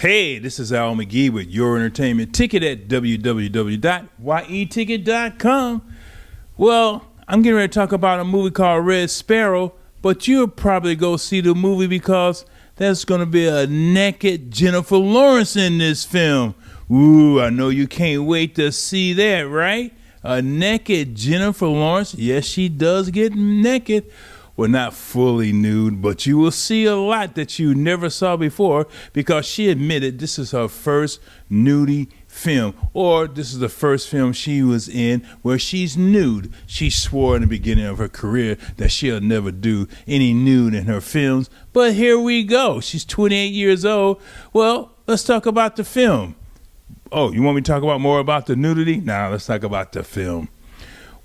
Hey, this is Al McGee with Your Entertainment Ticket at www.yeticket.com. Well, I'm getting ready to talk about a movie called REd Sparrow, but you'll probably go see the movie because there's going to be a naked Jennifer Lawrence in this film. Ooh, I know you can't wait to see that, right? A naked Jennifer Lawrence. Yes, she does get naked. Well, not fully nude, but you will see a lot that you never saw before because she admitted this is her first nudie film, or this is the first film she was in where she's nude. She swore in the beginning of her career that she'll never do any nude in her films, but here we go. She's 28 years old. Well, let's talk about the film. Oh, you want me to talk about more about the nudity? Nah, let's talk about the film.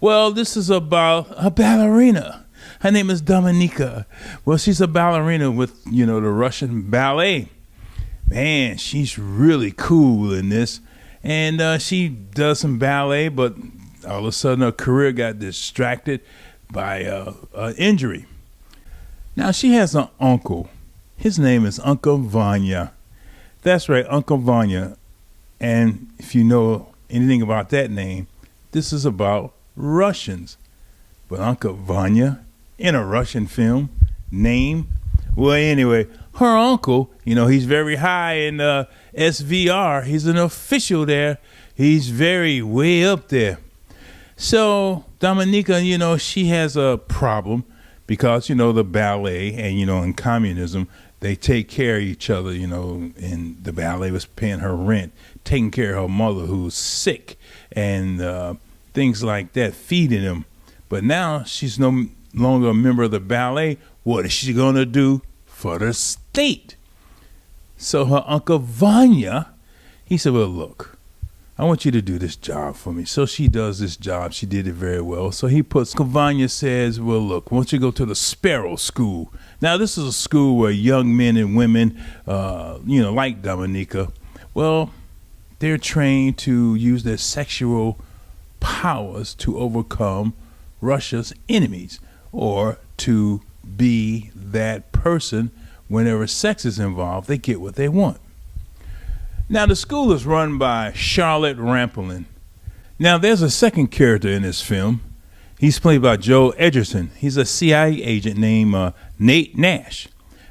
Well, this is about a ballerina. Her name is Dominika. Well, she's a ballerina with, the Russian ballet. Man, she's really cool in this. And she does some ballet, but all of a sudden her career got distracted by an injury. Now, she has an uncle. His name is Uncle Vanya. That's right, Uncle Vanya. And if you know anything about that name, this is about Russians. But Uncle Vanya, in a Russian film, name? Well, anyway, her uncle, he's very high in SVR. He's an official there. He's very way up there. So Dominika, she has a problem because, the ballet and, in communism, they take care of each other, and the ballet was paying her rent, taking care of her mother who's sick and things like that, feeding them. But now she's no longer a member of the ballet. What is she going to do for the state? So her Uncle Vanya, he said, well, look, I want you to do this job for me. So she does this job. She did it very well. So Uncle Vanya says, well, look, I want you to go to the Sparrow School. Now, this is a school where young men and women, like Dominika, well, they're trained to use their sexual powers to overcome Russia's enemies, or to be that person whenever sex is involved, they get what they want. Now, the school is run by Charlotte Rampling. Now, there's a second character in this film. He's played by Joe Edgerton. He's a C.I.A. agent named Nate Nash.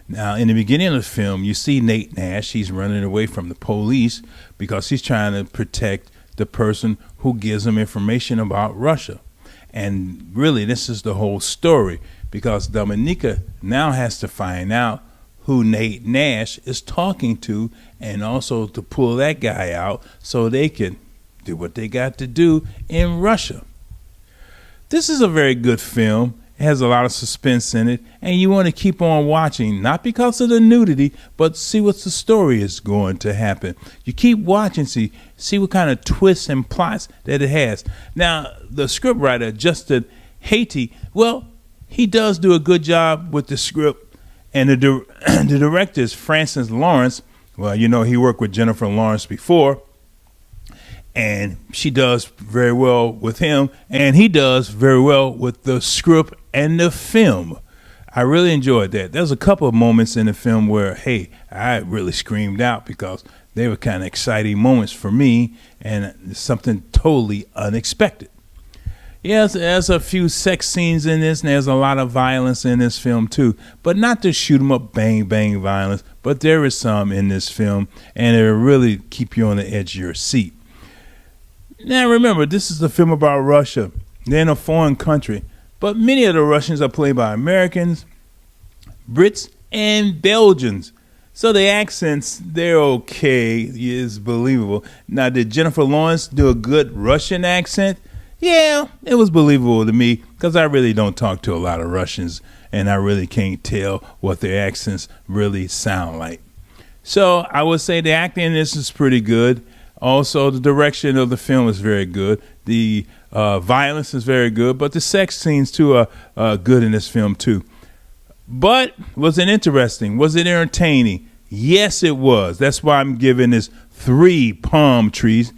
Now, in the beginning of the film, you see Nate Nash. He's running away from the police because he's trying to protect the person who gives him information about Russia. And really, this is the whole story because Dominika now has to find out who Nate Nash is talking to and also to pull that guy out so they can do what they got to do in Russia. This is a very good film. It has a lot of suspense in it, and you want to keep on watching, not because of the nudity, but see what the story is going to happen. You keep watching, see what kind of twists and plots that it has. Now, the scriptwriter, Haythe, well, he does do a good job with the script, and the director is Francis Lawrence. Well, he worked with Jennifer Lawrence before, and she does very well with him, and he does very well with the script and the film. I really enjoyed that. There's a couple of moments in the film where, hey, I really screamed out because they were kind of exciting moments for me and something totally unexpected. Yes, there's a few sex scenes in this, and there's a lot of violence in this film too, but not the shoot 'em up, bang, bang violence, but there is some in this film, and it'll really keep you on the edge of your seat. Now remember, this is a film about Russia. They're in a foreign country, but many of the Russians are played by Americans, Brits, and Belgians. So the accents, they're okay. It's believable. Now, did Jennifer Lawrence do a good Russian accent? Yeah, it was believable to me because I really don't talk to a lot of Russians, and I really can't tell what their accents really sound like. So I would say the acting in this is pretty good. Also, the direction of the film is very good. The violence is very good, but the sex scenes too are good in this film too. But was it interesting? Was it entertaining? Yes, it was. That's why I'm giving this 3 palm trees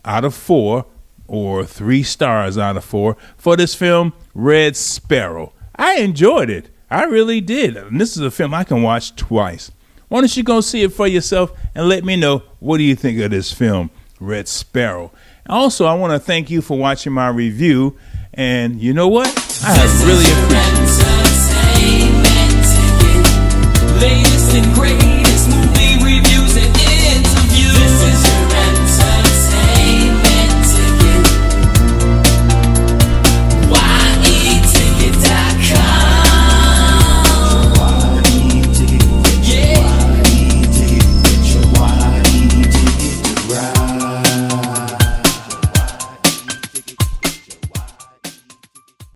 out of 4, or 3 stars out of 4 for this film, REd Sparrow. I enjoyed it. I really did. And this is a film I can watch twice. Why don't you go see it for yourself and let me know what do you think of this film, Red Sparrow. Also, I want to thank you for watching my review. And you know what? I have really appreciated it. Latest and greatest.